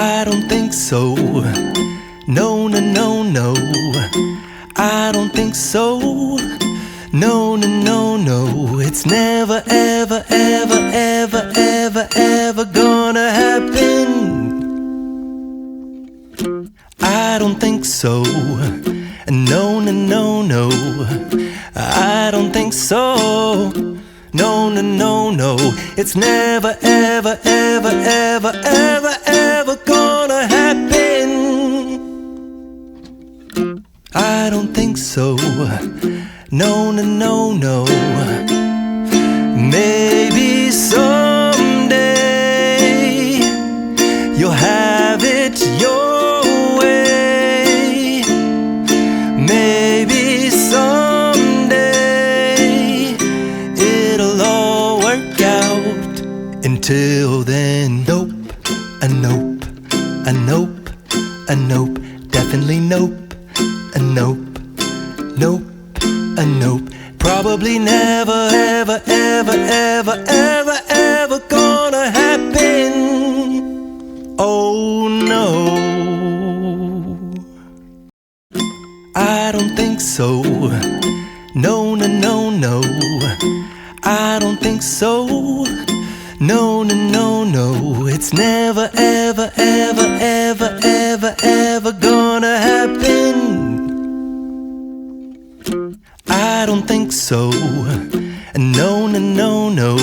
I don't think so. No, no, no, no. I don't think so. No, no, no, no. It's never, ever, ever, ever, ever, ever gonna happen. I don't think so. No, no, no, no. I don't think so. No, no, no, no. It's never, ever, ever, ever, ever, ever gonna happen. I don't think so. No, no, no, no. Maybe someday you'll have it your way. Maybe someday it'll all work out. Until then, nope, a nope, a nope, a nope, definitely nope, a nope, nope, a nope. Probably never, ever, ever, ever, ever, ever gonna happen. Oh no, I don't think so. No, no, no, no. I don't think so. No, no, no, no. It's never, ever, ever, ever, ever, ever gonna happen. I don't think so. No, no, no, no.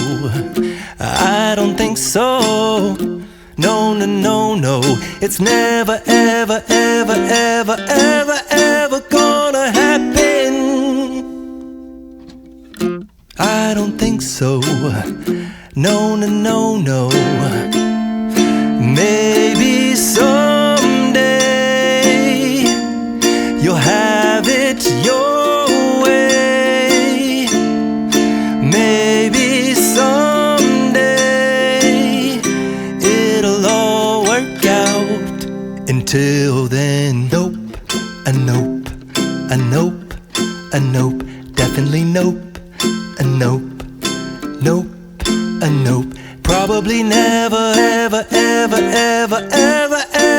I don't think so. No, no, no, no. It's never, ever, ever, ever, ever, ever gonna happen. I don't think so. No, no, no, no. Maybe someday you'll have it your way. Maybe someday it'll all work out. Until then, nope, a nope, a nope, a nope, definitely nope, a nope, nope, a nope. Probably never, ever, ever, ever, ever, ever